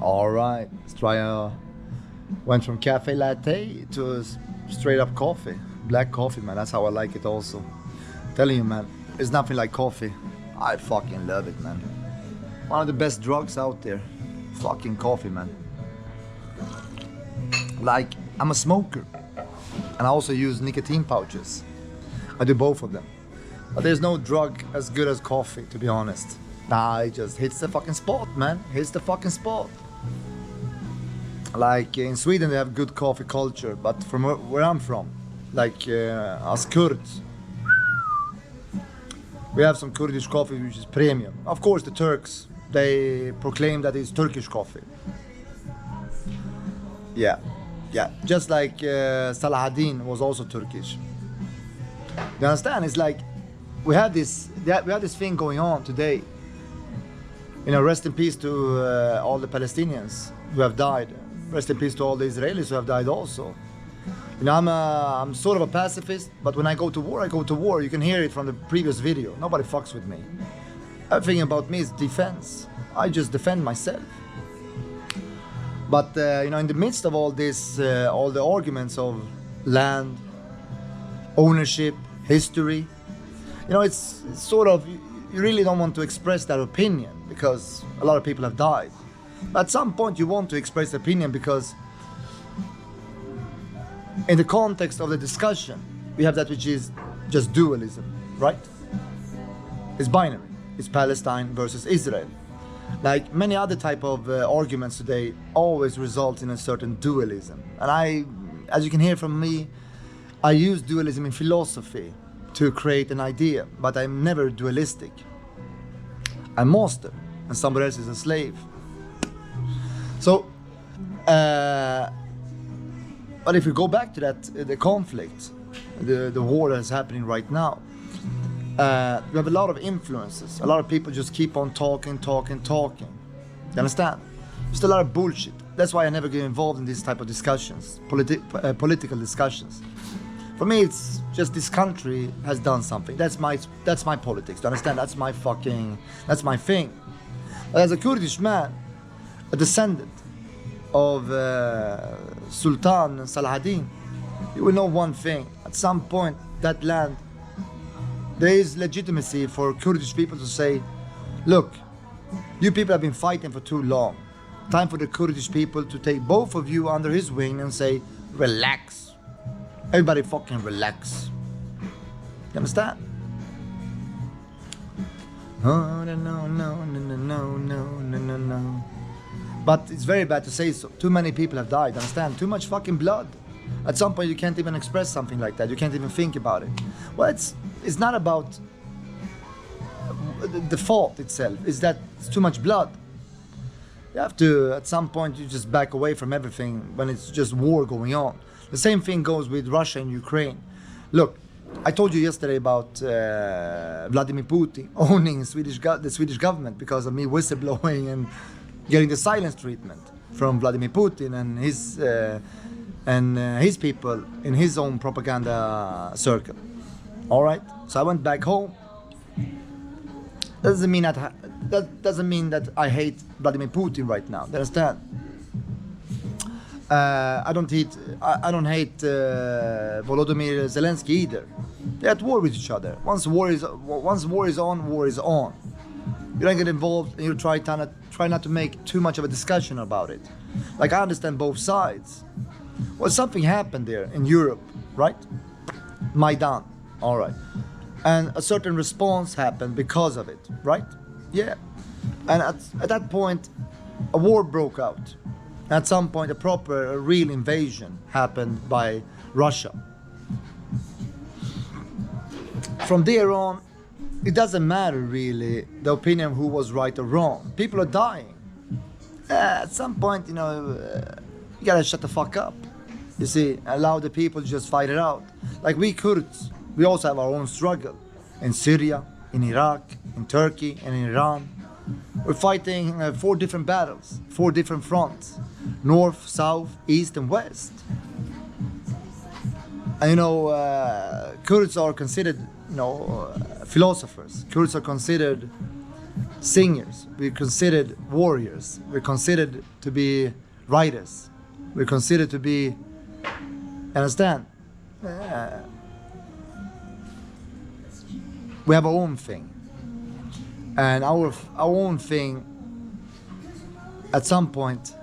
All right, let's try went from cafe latte to straight up coffee. Black coffee, man, that's how I like it also. Telling you, man, there's nothing like coffee. I fucking love it, man. One of the best drugs out there. Fucking coffee, man. Like, I'm a smoker. And I also use nicotine pouches. I do both of them. But there's no drug as good as coffee, to be honest. Nah, it just hits the fucking spot, man. Hits the fucking spot. Like in Sweden they have good coffee culture, but from where I'm from, like us Kurds, we have some Kurdish coffee which is premium. Of course the Turks, they proclaim that it's Turkish coffee. Yeah, just like Salahaddin was also Turkish. You understand? It's like we have this thing going on today. You know, rest in peace to all the Palestinians who have died. Rest in peace to all the Israelis who have died also. You know, I'm sort of a pacifist, but when I go to war, I go to war. You can hear it from the previous video. Nobody fucks with me. Everything about me is defense. I just defend myself. But you know, in the midst of all this, all the arguments of land, ownership, history, you know, it's sort of, you really don't want to express that opinion because a lot of people have died. But at some point you want to express opinion because in the context of the discussion, we have that which is just dualism, right? It's binary. It's Palestine versus Israel. Like many other type of arguments today always result in a certain dualism. And as you can hear from me, I use dualism in philosophy to create an idea, but I'm never dualistic. I'm master and somebody else is a slave. So, but if we go back to that, the conflict, the war that's happening right now, we have a lot of influences. A lot of people just keep on talking. You understand? Just a lot of bullshit. That's why I never get involved in these type of discussions, political discussions. For me, it's just this country has done something. That's my politics. Do you understand? That's my thing. But as a Kurdish man, a descendant of Sultan Salahaddin, you will know one thing. At some point, that land, there is legitimacy for Kurdish people to say, look, you people have been fighting for too long. Time for the Kurdish people to take both of you under his wing and say, relax. Everybody fucking relax. You understand? No. But it's very bad to say so. Too many people have died, understand? Too much fucking blood. At some point you can't even express something like that. You can't even think about it. Well, it's not about the fault itself. It's that it's too much blood. You have to, at some point, you just back away from everything when it's just war going on. The same thing goes with Russia and Ukraine. Look, I told you yesterday about Vladimir Putin owning the Swedish government because of me whistleblowing and getting the silence treatment from Vladimir Putin and his people in his own propaganda circle. All right, so I went back home. That doesn't mean that I hate Vladimir Putin right now. You understand? I don't hate Volodymyr Zelensky either. They're at war with each other. Once war is on, war is on. You don't get involved and you try not to make too much of a discussion about it. Like, I understand both sides. Well, something happened there in Europe, right? Maidan, all right. And a certain response happened because of it, right? Yeah. And at that point, a war broke out. At some point, a real invasion happened by Russia. From there on, it doesn't matter really the opinion of who was right or wrong. People are dying. At some point, you know, you gotta shut the fuck up. You see, allow the people to just fight it out. Like we Kurds, we also have our own struggle. In Syria, in Iraq, in Turkey, and in Iran. We're fighting 4 different battles, 4 different fronts. North, south, east, and west. And you know, Kurds are considered, you know, philosophers. Kurds are considered singers, we're considered warriors, we're considered to be writers, we're considered to be, understand? We have our own thing, and our own thing at some point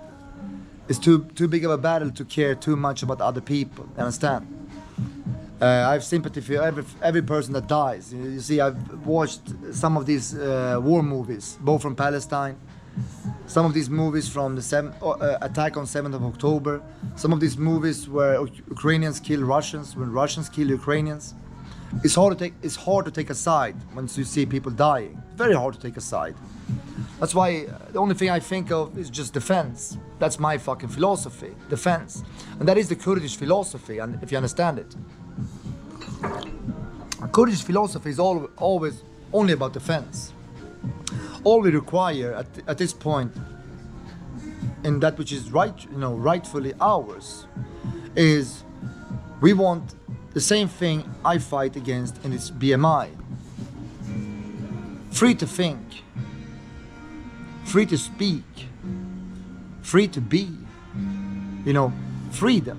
is too big of a battle to care too much about other people. Understand? I have sympathy for every person that dies. You see, I've watched some of these war movies, both from Palestine, some of these movies from the attack on 7th of October, some of these movies where Ukrainians kill Russians, when Russians kill Ukrainians. It's hard to take a side once you see people dying. Very hard to take a side. That's why the only thing I think of is just defense. That's my fucking philosophy, defense. And that is the Kurdish philosophy, and if you understand it. Kurdish philosophy is always only about defense. All we require at this point, in that which is rightfully ours, is we want the same thing I fight against in this BMI. Free to think, free to speak, free to be, freedom,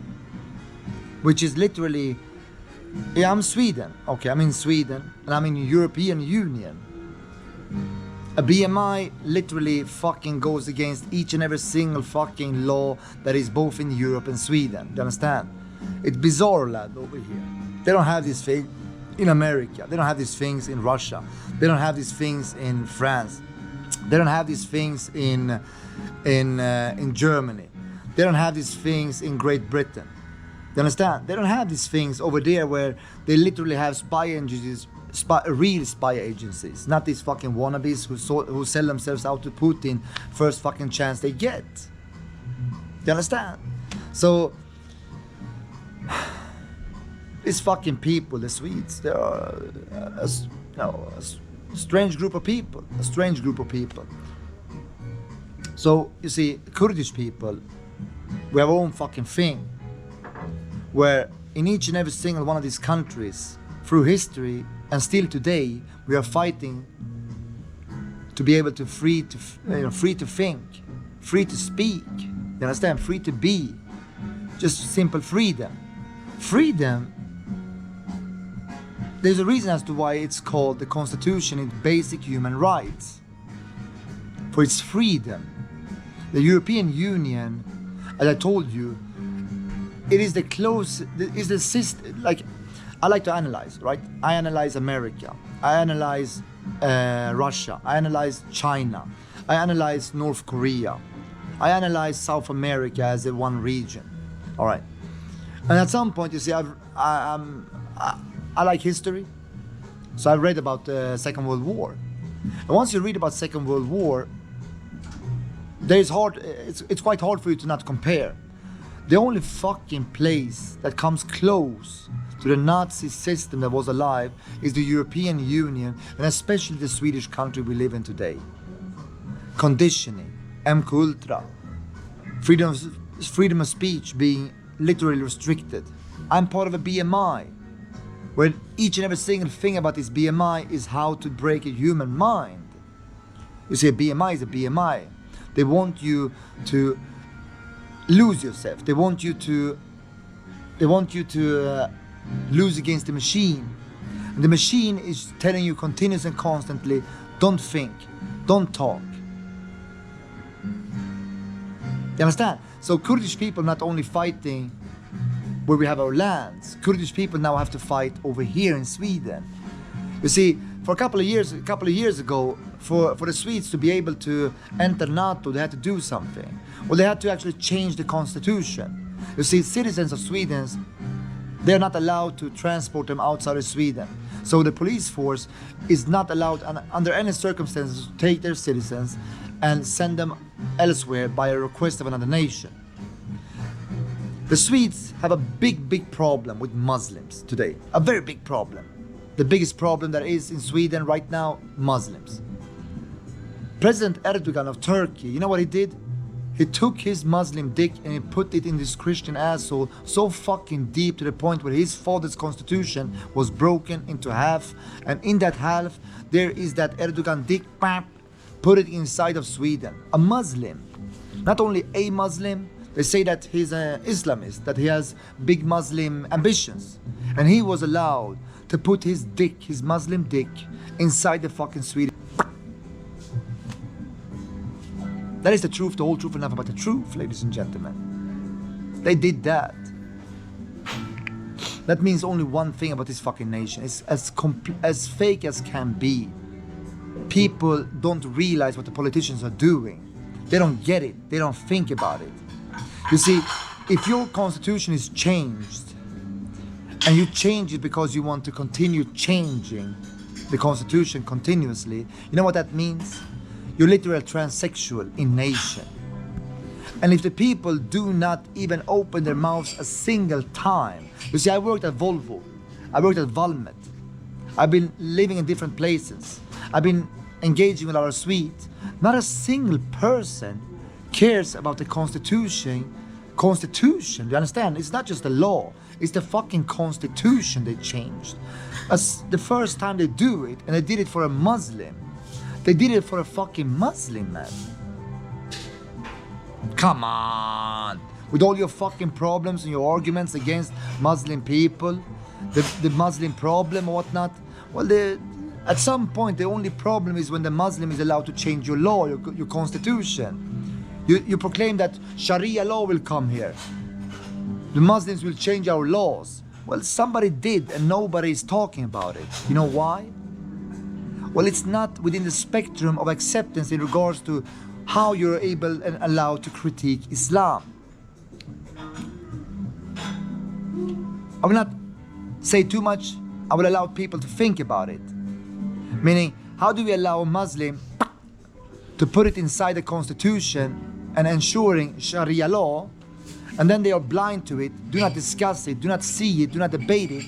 which is literally, I'm Sweden, okay, I'm in Sweden, and I'm in the European Union. A BMI literally fucking goes against each and every single fucking law that is both in Europe and Sweden. Do you understand? It's bizarre, lad, over here. They don't have this thing in America. They don't have these things in Russia. They don't have these things in France. They don't have these things in Germany. They don't have these things in Great Britain. You understand? They don't have these things over there where they literally have spy agencies, real spy agencies, not these fucking wannabes who sell themselves out to Putin first fucking chance they get. You understand? So these fucking people, the Swedes, they are a strange group of people. A strange group of people. So you see, Kurdish people, we have our own fucking thing, where in each and every single one of these countries, through history and still today, we are fighting to be able to free to think, free to speak. You understand? Free to be. Just simple freedom. Freedom. There's a reason as to why it's called the Constitution. It's basic human rights. For its freedom. The European Union, as I told you, it is the system. Like, I like to analyze, right? I analyze America. I analyze Russia. I analyze China. I analyze North Korea. I analyze South America as a one region. All right. And at some point, you see, I like history. So I read about the Second World War. And once you read about Second World War, it's quite hard for you to not compare. The only fucking place that comes close to the Nazi system that was alive is the European Union, and especially the Swedish country we live in today. Conditioning, MK Ultra, freedom of speech being literally restricted. I'm part of a BMI, where each and every single thing about this BMI is how to break a human mind. You see, a BMI is a BMI. They want you to lose yourself. They want you to lose against the machine. And the machine is telling you continuously and constantly, don't think, don't talk. You understand? So Kurdish people not only fighting where we have our lands, Kurdish people now have to fight over here in Sweden. You see, for a couple of years ago, for the Swedes to be able to enter NATO, they had to do something. Well, they had to actually change the constitution. You see, citizens of Sweden, they're not allowed to transport them outside of Sweden. So the police force is not allowed under any circumstances to take their citizens and send them elsewhere by a request of another nation. The Swedes have a big problem with Muslims today. A very big problem. The biggest problem that is in Sweden right now, Muslims. President Erdogan of Turkey, you know what he did? He took his Muslim dick and he put it in this Christian asshole so fucking deep to the point where his father's constitution was broken into half. And in that half, there is that Erdogan dick, put it inside of Sweden. A Muslim, not only a Muslim, they say that he's an Islamist, that he has big Muslim ambitions. And he was allowed to put his dick, his Muslim dick, inside the fucking Sweden. That is the truth, the whole truth, and nothing but the truth, ladies and gentlemen. They did that. That means only one thing about this fucking nation. It's as fake as can be. People don't realize what the politicians are doing. They don't get it. They don't think about it. You see, if your constitution is changed, and you change it because you want to continue changing the constitution continuously, you know what that means? You're literally transsexual in nation. And if the people do not even open their mouths a single time, you see, I worked at Volvo, I worked at Valmet, I've been living in different places, I've been engaging with our suite. Not a single person cares about the constitution. Do you understand? It's not just the law, it's the fucking constitution they changed. As the first time they do it, and they did it for a Muslim, they did it for a fucking Muslim, man. Come on! With all your fucking problems and your arguments against Muslim people, the Muslim problem or whatnot, well, at some point the only problem is when the Muslim is allowed to change your law, your constitution. You proclaim that Sharia law will come here. The Muslims will change our laws. Well, somebody did and nobody is talking about it. You know why? Well, it's not within the spectrum of acceptance in regards to how you're able and allowed to critique Islam. I will not say too much. I will allow people to think about it. Meaning, how do we allow a Muslim to put it inside the constitution and ensuring Sharia law, and then they are blind to it, do not discuss it, do not see it, do not debate it.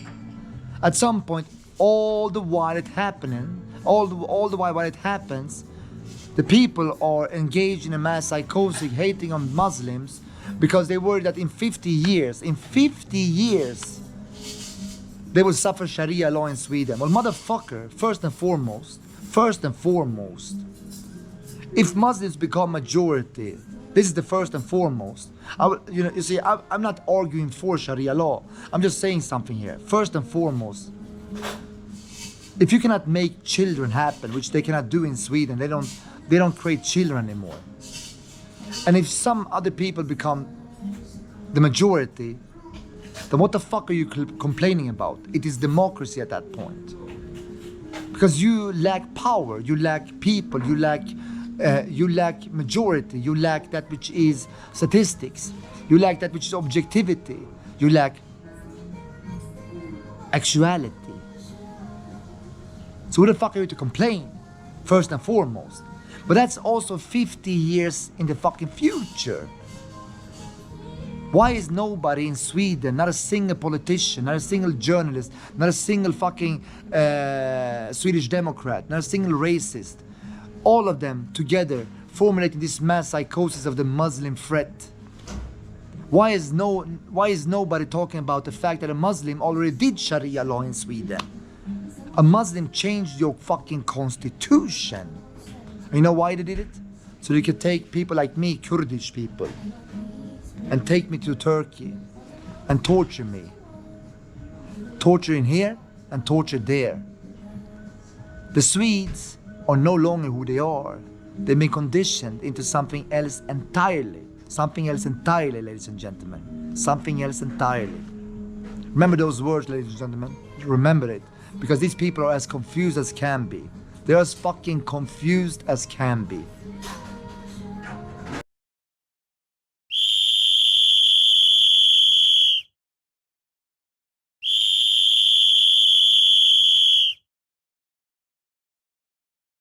At some point, all the while it happens, the people are engaged in a mass psychosis, hating on Muslims, because they worry that in 50 years, they will suffer Sharia law in Sweden. Well, motherfucker, first and foremost, if Muslims become majority, this is the first and foremost. You see, I'm not arguing for Sharia law. I'm just saying something here. First and foremost, if you cannot make children happen, which they cannot do in Sweden, they don't create children anymore. And if some other people become the majority, then what the fuck are you complaining about? It is democracy at that point. Because you lack power, you lack people, you lack majority, you lack that which is statistics, you lack that which is objectivity, you lack actuality. So who the fuck are you to complain? First and foremost. But that's also 50 years in the fucking future. Why is nobody in Sweden, not a single politician, not a single journalist, not a single fucking Swedish Democrat, not a single racist, all of them together formulating this mass psychosis of the Muslim threat? Why is nobody talking about the fact that a Muslim already did Sharia law in Sweden? A Muslim changed your fucking constitution. And you know why they did it? So they could take people like me, Kurdish people, and take me to Turkey and torture me. Torture in here and torture there. The Swedes are no longer who they are. They've been conditioned into something else entirely. Something else entirely, ladies and gentlemen. Something else entirely. Remember those words, ladies and gentlemen. Remember it. Because these people are as confused as can be. They're as fucking confused as can be.